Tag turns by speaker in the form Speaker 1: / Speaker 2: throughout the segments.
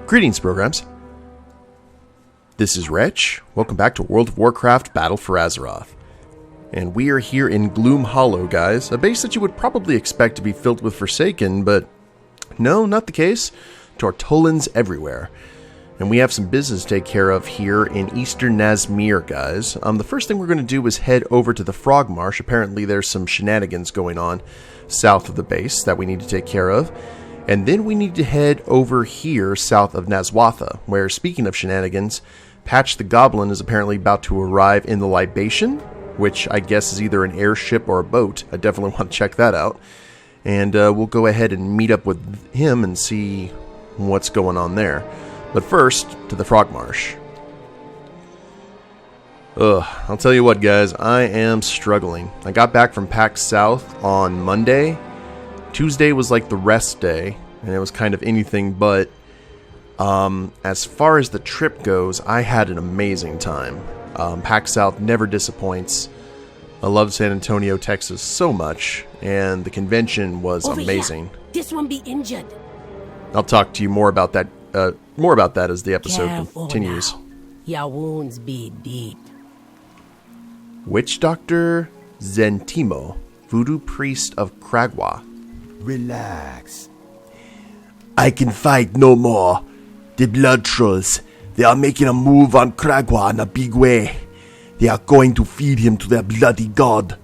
Speaker 1: Greetings, programs. This is Wretch. Welcome back to World of Warcraft Battle for Azeroth. And we are here in Gloom Hollow, guys. A base that you would probably expect to be filled with Forsaken, but no, not the case. Tortolans everywhere. And we have some business to take care of here in Eastern Nazmir, guys. The first thing we're going to do is head over to the Frog Marsh. Apparently there's some shenanigans going on south of the base that we need to take care of. And then we need to head over here south of Nazwatha, where, speaking of shenanigans, Patch the Goblin is apparently about to arrive in the Libation, which I guess is either an airship or a boat. I definitely want to check that out. And we'll go ahead and meet up with him and see what's going on there. But first, to the Frog Marsh. I'll tell you what, guys, I am struggling. I got back from PAX South on Monday. Tuesday was like the rest day, and it was kind of anything but. As far as the trip goes, I had an amazing time. PAX South never disappoints. I love San Antonio, Texas so much, and the convention was amazing.
Speaker 2: Here. This one be injured.
Speaker 1: I'll talk to you more about that as the episode continues.
Speaker 2: Now. Your wounds be deep.
Speaker 1: Witch Doctor Zentimo, Voodoo Priest of Krag'wa.
Speaker 3: Relax. I can fight no more. The blood trolls, they are making a move on Krag'wa in a big way. They are going to feed him to their bloody god.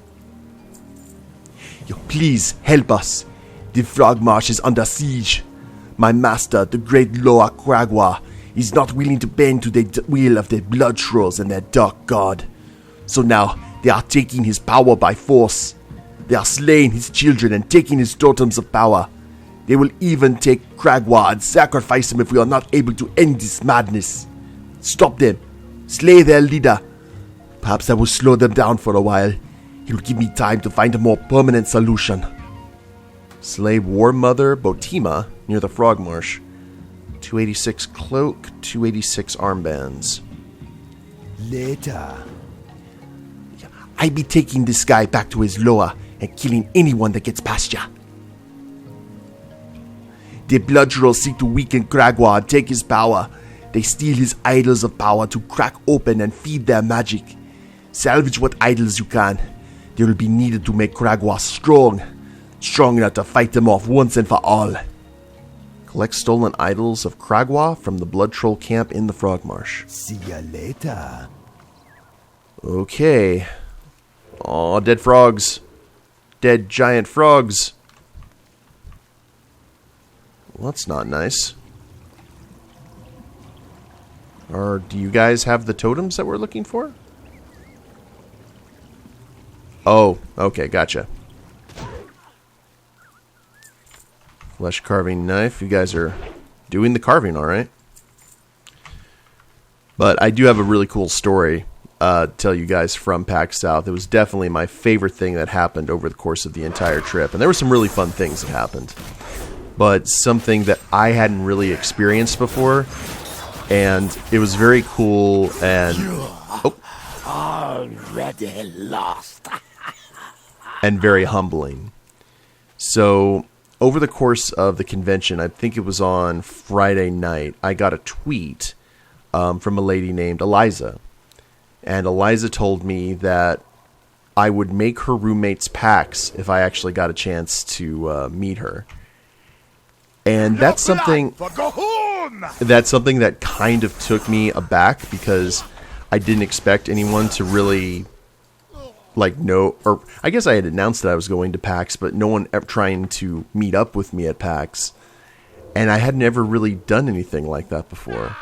Speaker 3: Please help us. The Frog Marsh is under siege. My master, the great Loa Krag'wa, is not willing to bend to the will of the blood trolls and their dark god. So now they are taking his power by force. They are slaying his children and taking his totems of power. They will even take Krag'wa and sacrifice him if we are not able to end this madness. Stop them. Slay their leader. Perhaps I will slow them down for a while. It will give me time to find a more permanent solution.
Speaker 1: Slay War Mother Botima near the Frog Marsh. 286 cloak, 286 armbands.
Speaker 3: Later. I be taking this guy back to his Loa and killing anyone that gets past ya. The blood trolls seek to weaken Krag'wa and take his power. They steal his idols of power to crack open and feed their magic. Salvage what idols you can. They will be needed to make Krag'wa strong. Strong enough to fight them off once and for all.
Speaker 1: Collect stolen idols of Krag'wa from the blood troll camp in the Frog Marsh.
Speaker 3: See ya later.
Speaker 1: Okay. Aw, dead frogs. Dead giant frogs. Well, that's not nice. Or do you guys have the totems that we're looking for? Oh, okay, gotcha. Flesh carving knife. You guys are doing the carving alright. But I do have a really cool story to tell you guys from PAX South. It was definitely my favorite thing that happened over the course of the entire trip. And there were some really fun things that happened. But something that I hadn't really experienced before. And it was very cool and...
Speaker 2: Already lost.
Speaker 1: And very humbling. So, over the course of the convention, I think it was on Friday night, I got a tweet from a lady named Eliza. And Eliza told me that I would make her roommate's PAX if I actually got a chance to meet her. And that's something that kind of took me aback because I didn't expect anyone to really know, or I guess I had announced that I was going to PAX, but no one ever trying to meet up with me at PAX. And I had never really done anything like that before.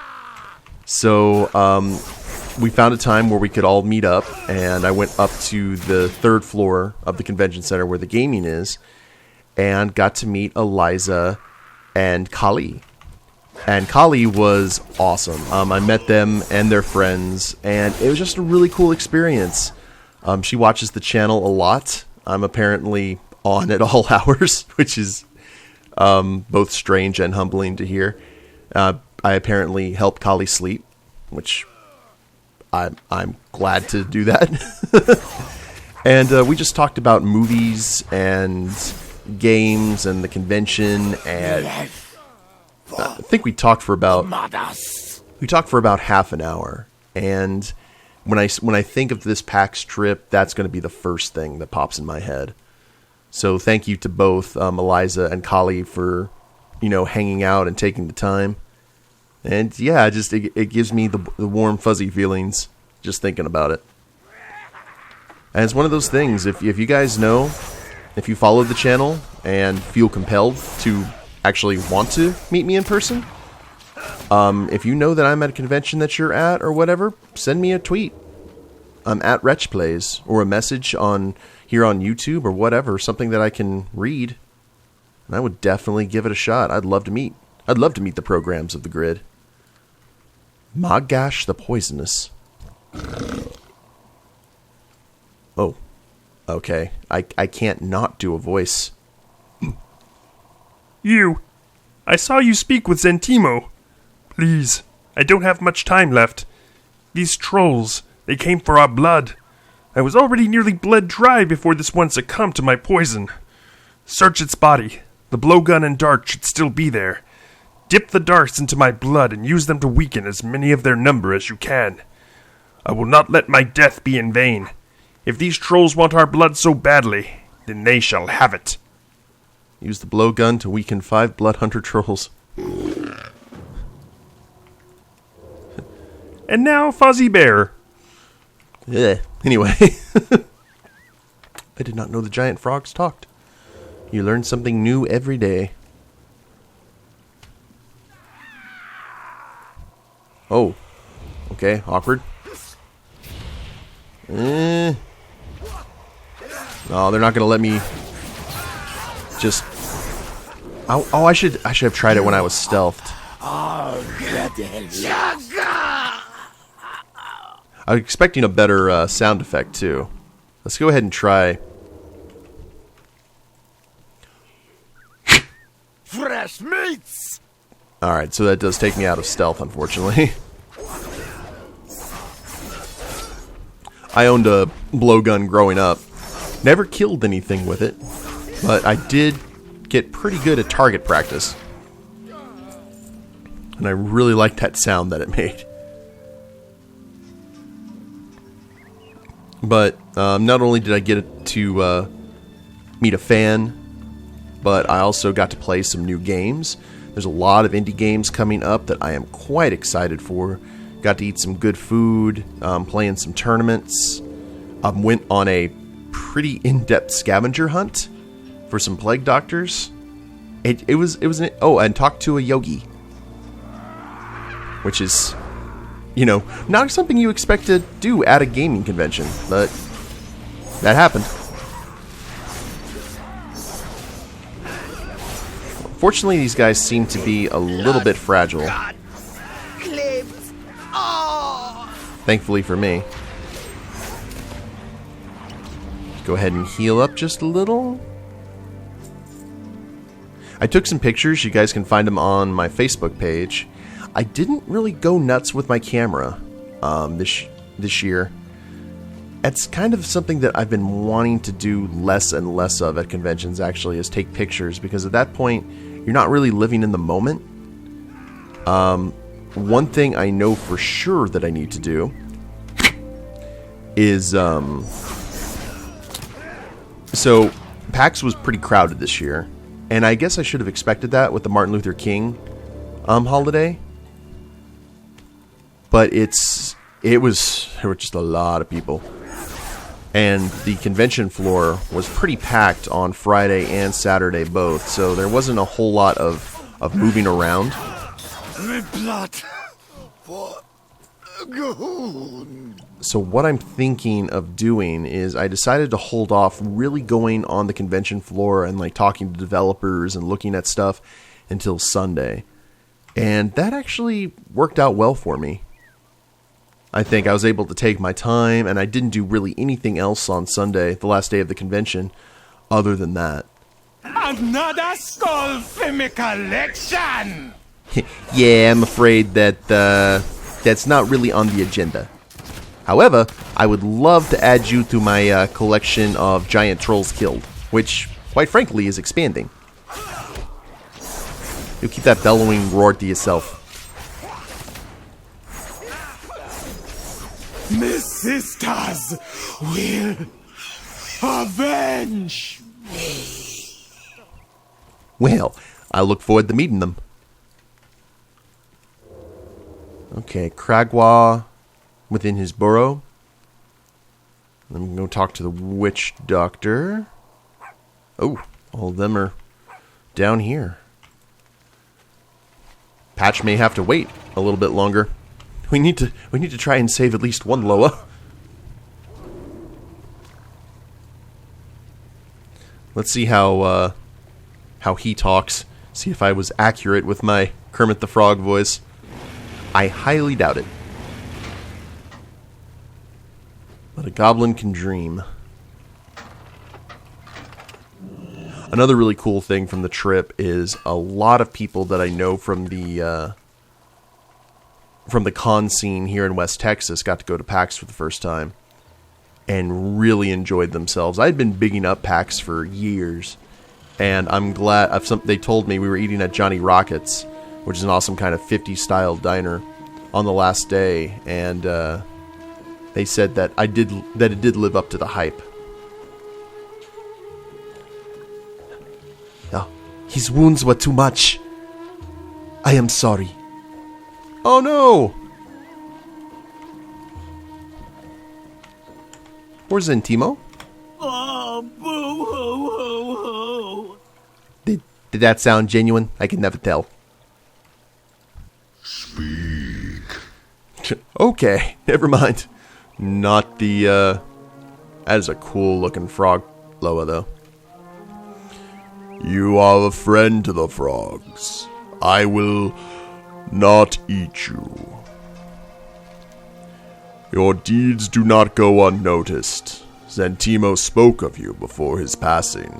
Speaker 1: So, we found a time where we could all meet up, and I went up to the third floor of the convention center where the gaming is, and got to meet Eliza and Kali. And Kali was awesome. I met them and their friends, and it was just a really cool experience. She watches the channel a lot. I'm apparently on at all hours, which is both strange and humbling to hear. I apparently helped Kali sleep, which I'm glad to do that. And we just talked about movies and games and the convention and think we talked for about
Speaker 2: Mothers.
Speaker 1: half an hour, and when I think of this PAX trip, that's going to be the first thing that pops in my head. So thank you to both Eliza and Kali for, hanging out and taking the time. And yeah, it gives me the warm, fuzzy feelings just thinking about it. And it's one of those things, if you guys know, if you follow the channel and feel compelled to actually want to meet me in person, if you know that I'm at a convention that you're at or whatever, send me a tweet. I'm at Wretch Plays, or a message here on YouTube or whatever, something that I can read. And I would definitely give it a shot. I'd love to meet the programs of the grid. Magash the Poisonous. Oh, okay. I can't not do a voice.
Speaker 4: You. I saw you speak with Zentimo. Please, I don't have much time left. These trolls, they came for our blood. I was already nearly bled dry before this one succumbed to my poison. Search its body. The blowgun and dart should still be there. Dip the darts into my blood and use them to weaken as many of their number as you can. I will not let my death be in vain. If these trolls want our blood so badly, then they shall have it.
Speaker 1: Use the blowgun to weaken 5 blood hunter trolls.
Speaker 4: And now, Fuzzy Bear.
Speaker 1: Anyway. I did not know the giant frogs talked. You learn something new every day. Oh. Okay, awkward. Oh, they're not gonna let me just... Oh, I should have tried it when I was stealthed. I was expecting a better sound effect, too. Let's go ahead and try...
Speaker 2: Fresh meats.
Speaker 1: Alright, so that does take me out of stealth, unfortunately. I owned a blowgun growing up. Never killed anything with it, but I did get pretty good at target practice. And I really liked that sound that it made. But not only did I get to meet a fan, but I also got to play some new games. There's a lot of indie games coming up that I am quite excited for. Got to eat some good food, playing some tournaments. Went on a pretty in-depth scavenger hunt for some plague doctors. It was and talked to a yogi, which is, not something you expect to do at a gaming convention, but that happened. Fortunately, these guys seem to be a little bit fragile. Thankfully for me. Go ahead and heal up just a little. I took some pictures. You guys can find them on my Facebook page. I didn't really go nuts with my camera this year. It's kind of something that I've been wanting to do less and less of at conventions, actually, is take pictures, because at that point, you're not really living in the moment. One thing I know for sure that I need to do is, so PAX was pretty crowded this year, and I guess I should have expected that with the Martin Luther King holiday. But there were just a lot of people. And the convention floor was pretty packed on Friday and Saturday both, so there wasn't a whole lot of moving around. So what I'm thinking of doing is I decided to hold off really going on the convention floor and talking to developers and looking at stuff until Sunday. And that actually worked out well for me. I think I was able to take my time, and I didn't do really anything else on Sunday, the last day of the convention, other than that.
Speaker 2: Another skull for me collection.
Speaker 1: Yeah, I'm afraid that that's not really on the agenda. However, I would love to add you to my collection of giant trolls killed, which, quite frankly, is expanding. You'll keep that bellowing roar to yourself.
Speaker 2: My sisters will avenge me.
Speaker 1: Well, I look forward to meeting them. Okay, Krag'wa within his burrow. Let me go talk to the witch doctor. Oh, all of them are down here. Patch may have to wait a little bit longer. We need to try and save at least one Loa. Let's see how he talks. See if I was accurate with my Kermit the Frog voice. I highly doubt it. But a goblin can dream. Another really cool thing from the trip is a lot of people that I know from the con scene here in West Texas got to go to PAX for the first time and really enjoyed themselves. I'd been bigging up PAX for years, and I'm glad. They told me we were eating at Johnny Rockets, which is an awesome kind of 50s style diner, on the last day, and they said that it did live up to the hype.
Speaker 3: Oh, his wounds were too much. I am sorry.
Speaker 1: Oh no! Where's Zentimo?
Speaker 2: Oh, boo hoo hoo hoo.
Speaker 1: Did that sound genuine? I can never tell.
Speaker 5: Speak.
Speaker 1: Okay, never mind. Not the, that is a cool looking frog Loa, though.
Speaker 5: You are a friend to the frogs. I will not eat you. Your deeds do not go unnoticed. Zentimo spoke of you before his passing.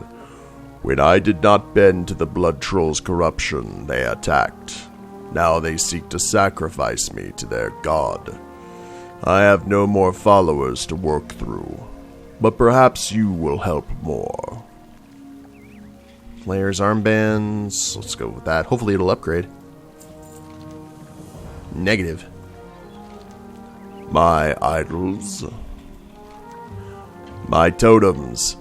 Speaker 5: When I did not bend to the Blood Troll's corruption, they attacked. Now they seek to sacrifice me to their god. I have no more followers to work through, but perhaps you will help more.
Speaker 1: Players armbands. Let's go with that. Hopefully it'll upgrade. Negative.
Speaker 5: My idols. My totems.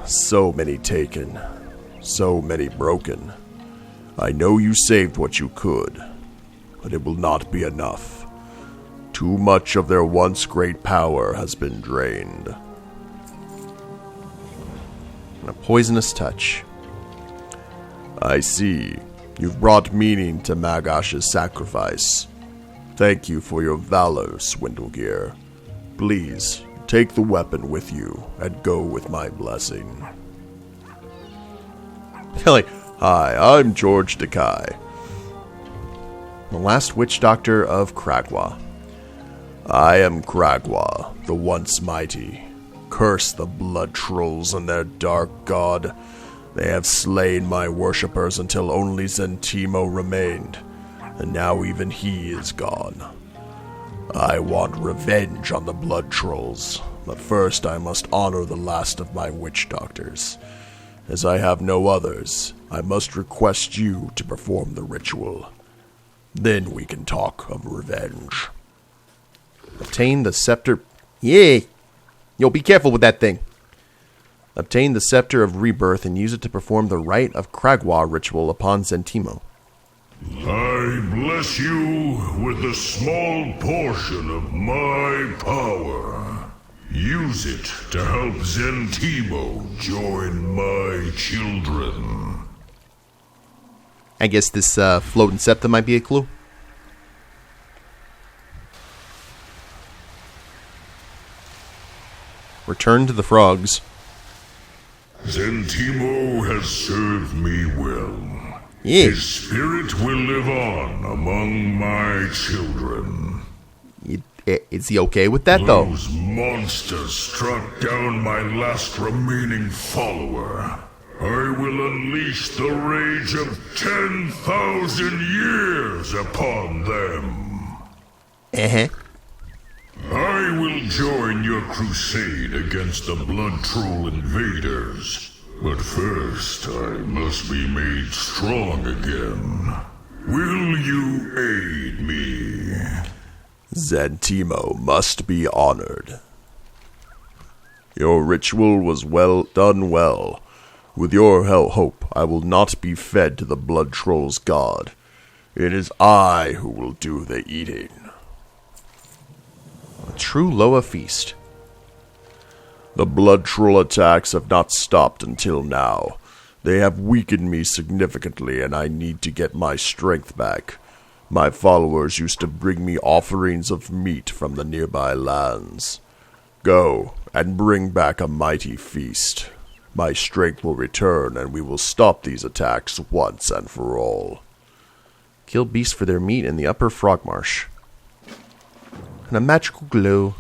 Speaker 5: So many taken. So many broken. I know you saved what you could, but it will not be enough. Too much of their once great power has been drained.
Speaker 1: And a poisonous touch.
Speaker 5: I see. You've brought meaning to Magash's sacrifice. Thank you for your valor, Swindlegear. Please, take the weapon with you and go with my blessing.
Speaker 1: Like,
Speaker 5: hi, I'm George Dekai.
Speaker 1: the last witch doctor of Krag'wa.
Speaker 5: I am Krag'wa, the once mighty. Curse the blood trolls and their dark god. They have slain my worshippers until only Zentimo remained, and now even he is gone. I want revenge on the blood trolls, but first I must honor the last of my witch doctors. As I have no others, I must request you to perform the ritual. Then we can talk of revenge.
Speaker 1: Obtain the scepter. Yay! Yo, be careful with that thing. Obtain the scepter of rebirth and use it to perform the rite of Krag'wa ritual upon Zentimo.
Speaker 5: I bless you with a small portion of my power. Use it to help Zentimo join my children.
Speaker 1: I guess this floating scepter might be a clue. Return to the frogs.
Speaker 5: Zentimo has served me well.
Speaker 1: Yeah.
Speaker 5: His spirit will live on among my children.
Speaker 1: Is he okay with that, though?
Speaker 5: Those monsters struck down my last remaining follower. I will unleash the rage of 10,000 years upon them.
Speaker 1: Uh-huh.
Speaker 5: I will join your crusade against the blood troll invaders.
Speaker 6: But first, I must be made strong again. Will you aid me?
Speaker 5: Zantimo must be honored. Your ritual was done well. With your help, I will not be fed to the Blood Troll's god. It is I who will do the eating.
Speaker 1: A true Loa feast.
Speaker 5: The Blood Troll attacks have not stopped until now. They have weakened me significantly, and I need to get my strength back. My followers used to bring me offerings of meat from the nearby lands. Go, and bring back a mighty feast. My strength will return, and we will stop these attacks once and for all.
Speaker 1: Kill beasts for their meat in the upper Frogmarsh. And a magical glow.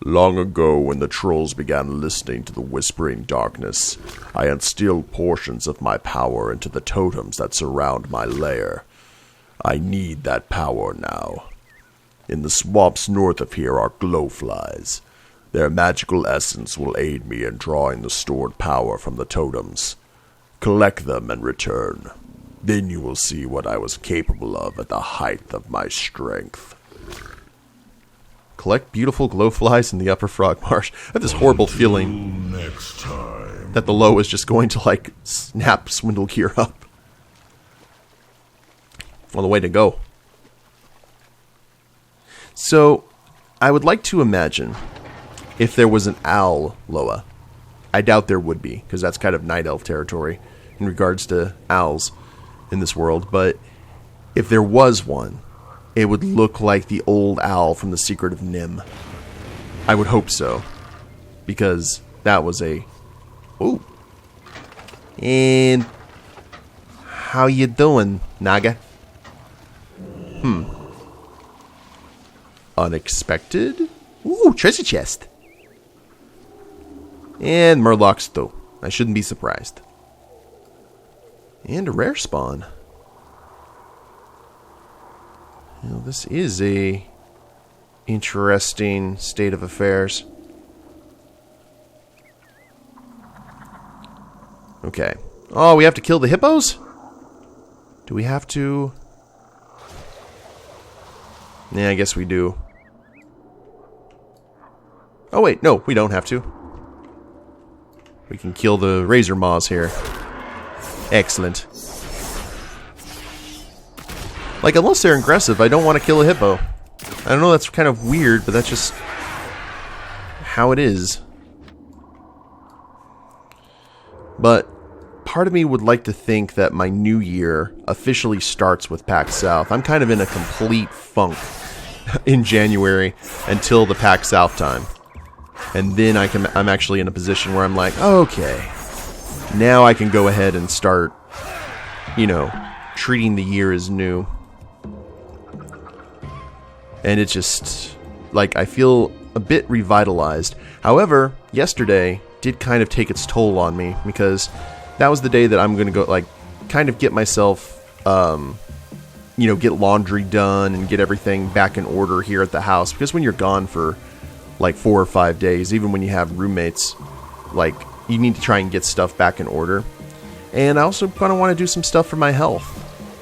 Speaker 5: Long ago, when the trolls began listening to the whispering darkness, I instilled portions of my power into the totems that surround my lair. I need that power now. In the swamps north of here are glowflies. Their magical essence will aid me in drawing the stored power from the totems. Collect them and return. Then you will see what I was capable of at the height of my strength.
Speaker 1: Collect beautiful glowflies in the upper Frogmarsh. I have this horrible feeling
Speaker 6: Next time.
Speaker 1: that the low is just going to, like, snap Swindlegear up. Well, the way to go. So, I would like to imagine if there was an owl Loa. I doubt there would be, because that's kind of night elf territory in regards to owls in this world. But if there was one, it would look like the old owl from The Secret of Nim. I would hope so, because that was a... Ooh. And how you doing, Naga? Unexpected? Ooh, treasure chest. And Murloc's though. I shouldn't be surprised. And a rare spawn. Well, this is a interesting state of affairs. Okay. Oh, we have to kill the hippos? Do we have to? Yeah, I guess we do. Oh wait, no, we don't have to. We can kill the razor maws here. Excellent. Like, unless they're aggressive, I don't want to kill a hippo. I know that's kind of weird, but that's just how it is. But part of me would like to think that my new year officially starts with PAX South. I'm kind of in a complete funk in January until the PAX South time. And then I'm actually in a position where I'm like, okay, now I can go ahead and start, you know, treating the year as new. And it's just, like, I feel a bit revitalized. However, yesterday did kind of take its toll on me, because that was the day that I'm going to go, like, kind of get myself, you know, get laundry done and get everything back in order here at the house. Because when you're gone for, like, 4 or 5 days, even when you have roommates, like, you need to try and get stuff back in order. And I also kind of want to do some stuff for my health.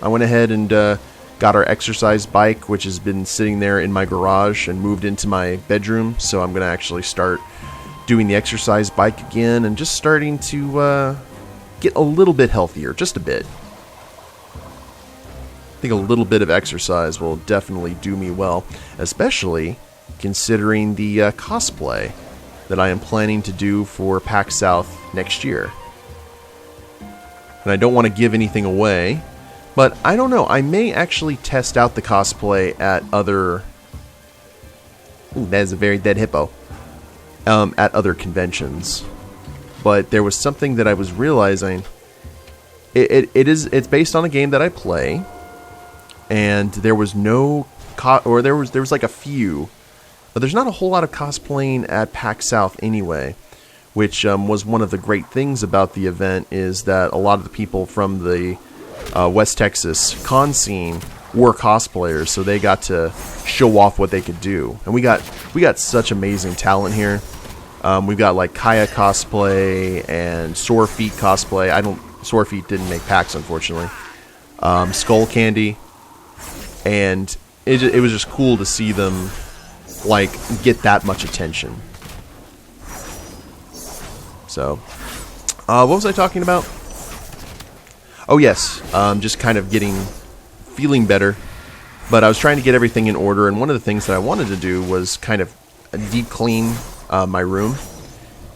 Speaker 1: I went ahead and got our exercise bike, which has been sitting there in my garage, and moved into my bedroom. So I'm going to actually start doing the exercise bike again and just starting to get a little bit healthier, just a bit. I think a little bit of exercise will definitely do me well, especially considering the cosplay that I am planning to do for PAX South next year. And I don't want to give anything away, but I don't know, I may actually test out the cosplay at other... Ooh, that is a very dead hippo. At other conventions. But there was something that I was realizing. It's based on a game that I play, and there was no... there was like a few... But there's not a whole lot of cosplaying at PAX South anyway, which was one of the great things about the event, is that a lot of the people from the West Texas con scene were cosplayers, so they got to show off what they could do. And we got such amazing talent here. We've got like Kaya cosplay and Sore Feet cosplay. Sore Feet didn't make packs, unfortunately. Skull Candy, and it was just cool to see them like get that much attention. So, what was I talking about? Oh yes, just kind of feeling better. But I was trying to get everything in order, and one of the things that I wanted to do was kind of deep clean my room.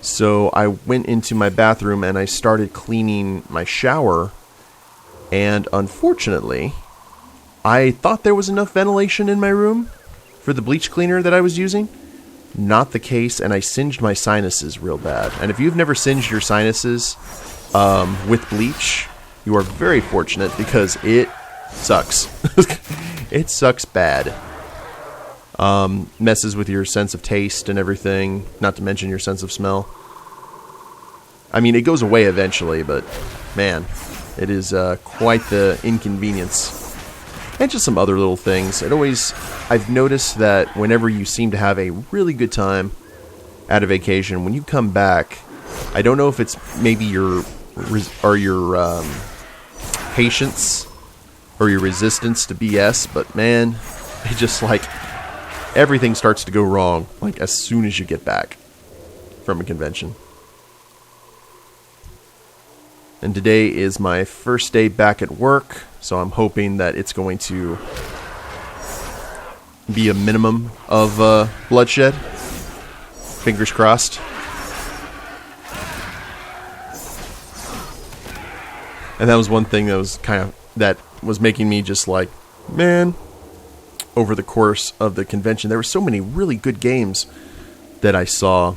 Speaker 1: So I went into my bathroom and I started cleaning my shower, and unfortunately, I thought there was enough ventilation in my room for the bleach cleaner that I was using. Not the case, and I singed my sinuses real bad. And if you've never singed your sinuses with bleach, you are very fortunate because it sucks. It sucks bad. Messes with your sense of taste and everything, not to mention your sense of smell. I mean, it goes away eventually, but man, it is quite the inconvenience. And just some other little things. I've noticed that whenever you seem to have a really good time at a vacation, when you come back, I don't know if it's maybe your patience or your resistance to BS, but man, it just like everything starts to go wrong like as soon as you get back from a convention. And today is my first day back at work, so I'm hoping that it's going to be a minimum of bloodshed. Fingers crossed. And that was one thing that was making me just like, man, over the course of the convention, there were so many really good games that I saw.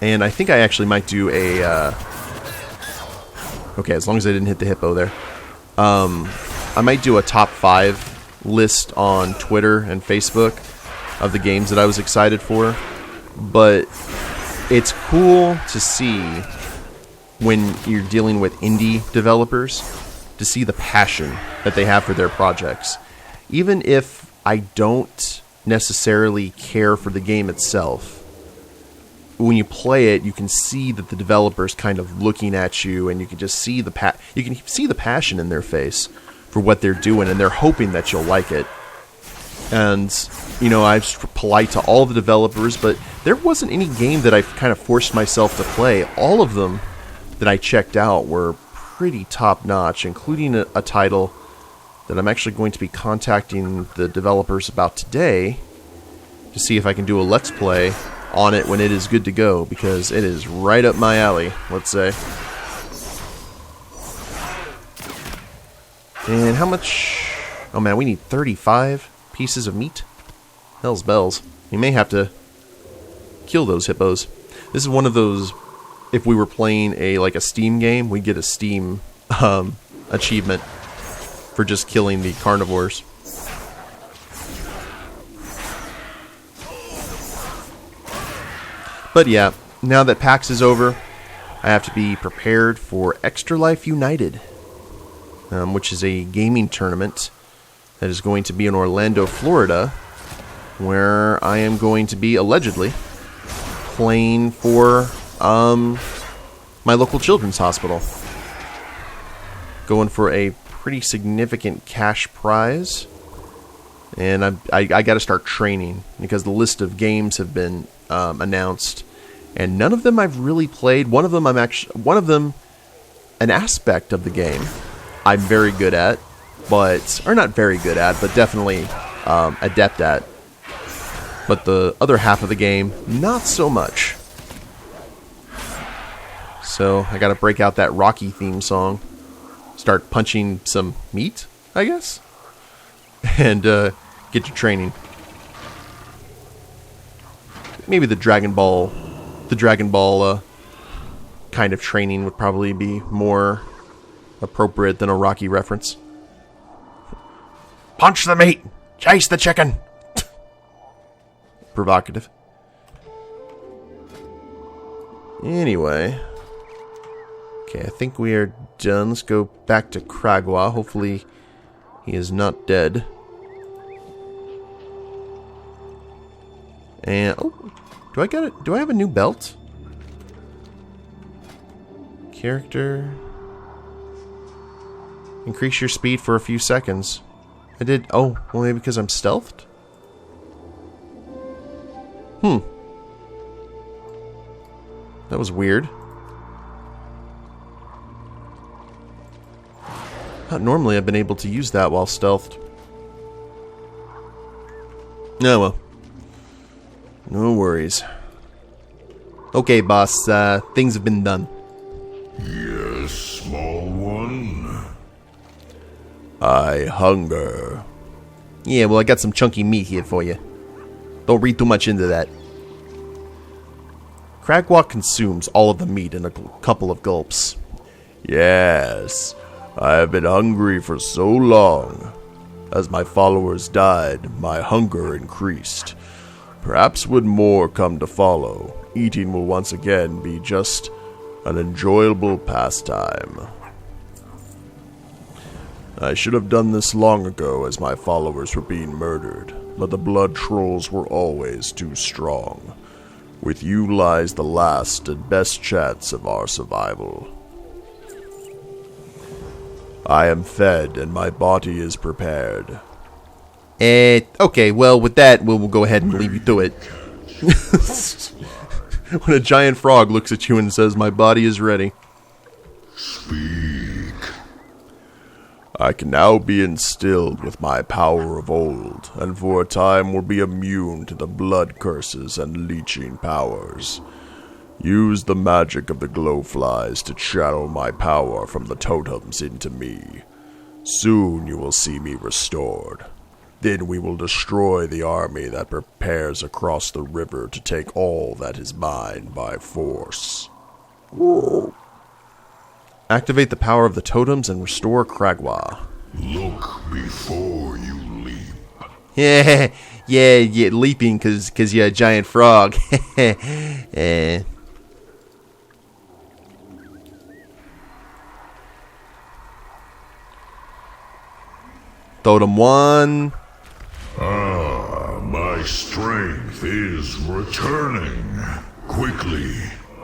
Speaker 1: And I think I actually might do a... okay, as long as I didn't hit the hippo there. I might do a top 5 list on Twitter and Facebook of the games that I was excited for. But it's cool to see when you're dealing with indie developers to see the passion that they have for their projects. Even if I don't necessarily care for the game itself, when you play it, you can see that the developer's kind of looking at you, and you can just see the passion in their face for what they're doing, and they're hoping that you'll like it. And, you know, I was polite to all the developers, but there wasn't any game that I kind of forced myself to play. All of them that I checked out were pretty top-notch, including a title that I'm actually going to be contacting the developers about today to see if I can do a Let's Play on it when it is good to go, because it is right up my alley, let's say. And how much... oh man, we need 35 pieces of meat? Hell's bells. We may have to kill those hippos. This is one of those, if we were playing a Steam game, we'd get a Steam achievement for just killing the carnivores. But yeah, now that PAX is over, I have to be prepared for Extra Life United, which is a gaming tournament that is going to be in Orlando, Florida, where I am going to be allegedly playing for my local children's hospital. Going for a pretty significant cash prize, and I got to start training because the list of games have been announced, and none of them I've really played. One of them, an aspect of the game I'm very good at, or not very good at, but definitely adept at. But the other half of the game, not so much. So I got to break out that Rocky theme song, start punching some meat, I guess, and get your training. Maybe the Dragon Ball kind of training would probably be more appropriate than a Rocky reference. Punch the meat! Chase the chicken! Provocative. Anyway. Okay, I think we are done. Let's go back to Krag'wa. Hopefully he is not dead. And, oh, Do I get it? Do I have a new belt? Character. Increase your speed for a few seconds. I did. Oh, well, maybe because I'm stealthed? That was weird. Not normally I've been able to use that while stealthed. Oh well. No worries. Okay, boss. Things have been done.
Speaker 6: Yes, small one.
Speaker 5: I hunger.
Speaker 1: Yeah, well, I got some chunky meat here for you. Don't read too much into that. Krag'wa consumes all of the meat in a couple of gulps.
Speaker 5: Yes, I have been hungry for so long. As my followers died, my hunger increased. Perhaps when more come to follow, eating will once again be just an enjoyable pastime. I should have done this long ago as my followers were being murdered, but the blood trolls were always too strong. With you lies the last and best chance of our survival. I am fed and my body is prepared.
Speaker 1: Okay, well, with that, we'll go ahead and leave you to it. When a giant frog looks at you and says, "My body is ready."
Speaker 6: Speak.
Speaker 5: I can now be instilled with my power of old, and for a time will be immune to the blood curses and leeching powers. Use the magic of the glowflies to channel my power from the totems into me. Soon you will see me restored. Then we will destroy the army that prepares across the river to take all that is mine by force.
Speaker 1: Activate the power of the totems and restore Krag'wa.
Speaker 6: Look before you leap.
Speaker 1: Yeah, leaping because you're a giant frog. Totem 1.
Speaker 6: My strength is returning. Quickly,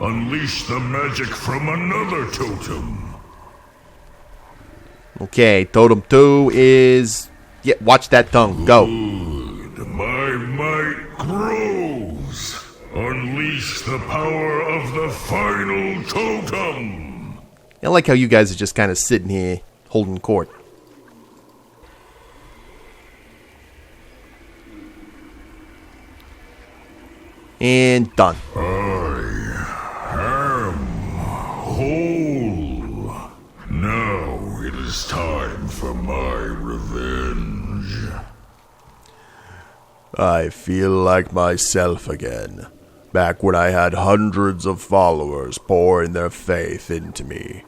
Speaker 6: unleash the magic from another totem.
Speaker 1: Okay, totem 2 is... Yeah, watch that tongue. Go.
Speaker 6: Good. My might grows. Unleash the power of the final totem.
Speaker 1: I like how you guys are just kind of sitting here holding court. And done.
Speaker 6: I am whole. Now it is time for my revenge.
Speaker 5: I feel like myself again, back when I had hundreds of followers pouring their faith into me.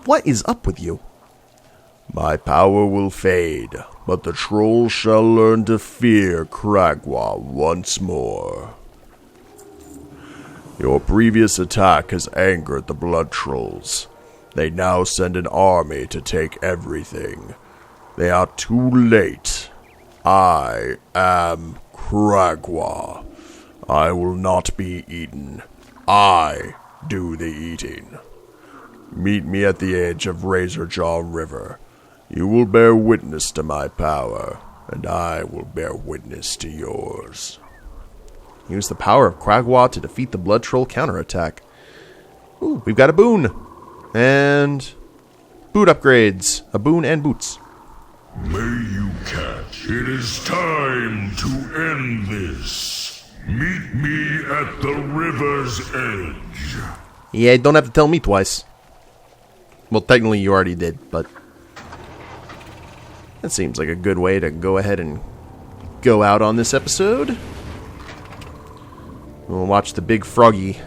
Speaker 1: What is up with you?
Speaker 5: My power will fade, but the trolls shall learn to fear Krag'wa once more. Your previous attack has angered the blood trolls. They now send an army to take everything. They are too late. I am Krag'wa. I will not be eaten. I do the eating. Meet me at the edge of Razorjaw River. You will bear witness to my power, and I will bear witness to yours.
Speaker 1: Use the power of Krag'wa to defeat the blood troll counterattack. Ooh, we've got a boon. And boot upgrades. A boon and boots.
Speaker 6: May you catch. It is time to end this. Meet me at the river's edge.
Speaker 1: Yeah, you don't have to tell me twice. Well, technically you already did, but that seems like a good way to go ahead and go out on this episode. We'll watch the big froggy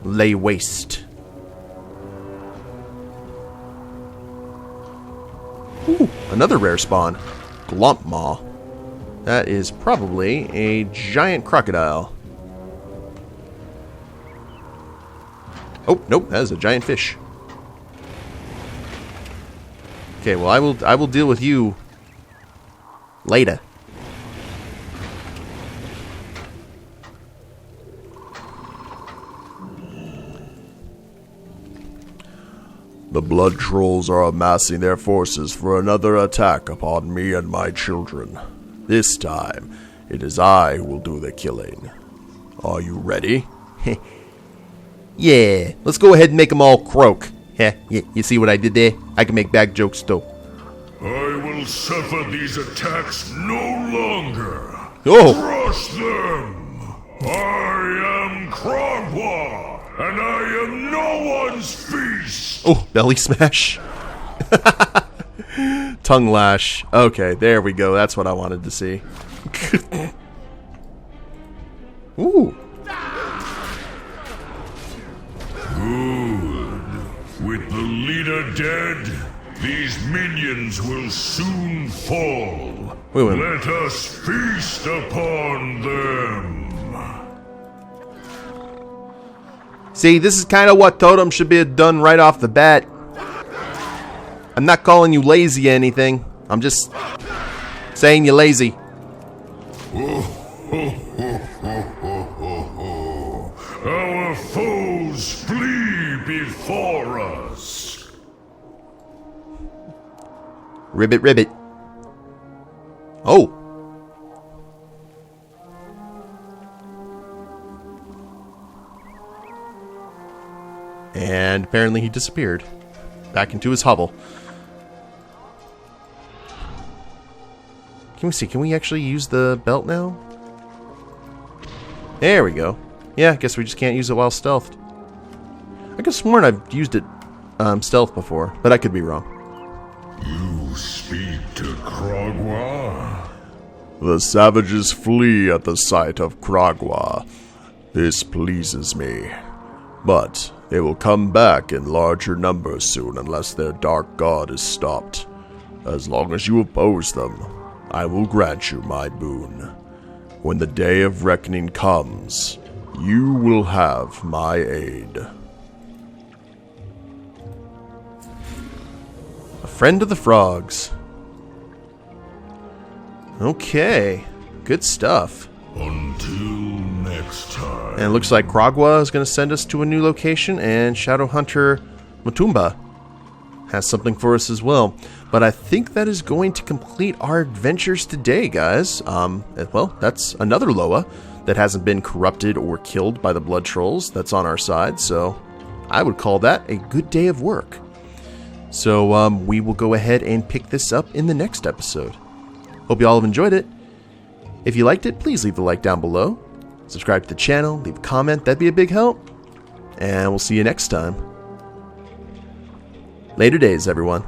Speaker 1: lay waste. Ooh, another rare spawn. Glump Maw. That is probably a giant crocodile. Oh, nope, that is a giant fish. Okay, well, I will deal with you later.
Speaker 5: The blood trolls are amassing their forces for another attack upon me and my children. This time, it is I who will do the killing. Are you ready?
Speaker 1: Yeah, let's go ahead and make them all croak. Yeah, you see what I did there? I can make bad jokes too.
Speaker 6: I will suffer these attacks no longer.
Speaker 1: Oh,
Speaker 6: Crush them! I am Krag'wa, and I am no one's feast!
Speaker 1: oh, belly smash. Tongue lash. Okay, there we go. That's what I wanted to see. Ooh.
Speaker 6: Good. With the leader dead, these minions will soon fall.
Speaker 1: Wait.
Speaker 6: Let us feast upon them.
Speaker 1: See, this is kind of what Totem should be done right off the bat. I'm not calling you lazy or anything. I'm just saying you're lazy.
Speaker 6: Our foes flee before us.
Speaker 1: Ribbit, ribbit. Oh. And apparently he disappeared. Back into his hovel. Can we see? Can we actually use the belt now? There we go. Yeah, I guess we just can't use it while stealthed. I could have sworn I've used it stealth before, but I could be wrong.
Speaker 6: You speak to Krag'wa?
Speaker 5: The savages flee at the sight of Krag'wa. This pleases me. But they will come back in larger numbers soon unless their dark god is stopped. As long as you oppose them, I will grant you my boon. When the day of reckoning comes, you will have my aid.
Speaker 1: A friend of the frogs. Okay. Good stuff.
Speaker 6: Until next time.
Speaker 1: And it looks like Krag'wa is going to send us to a new location, and Shadow Hunter Matumba has something for us as well. But I think that is going to complete our adventures today, guys. Well, that's another Loa that hasn't been corrupted or killed by the blood trolls that's on our side, so I would call that a good day of work. So we will go ahead and pick this up in the next episode. Hope you all have enjoyed it. If you liked it, please leave a like down below. Subscribe to the channel, leave a comment, that'd be a big help. And we'll see you next time. Later days, everyone.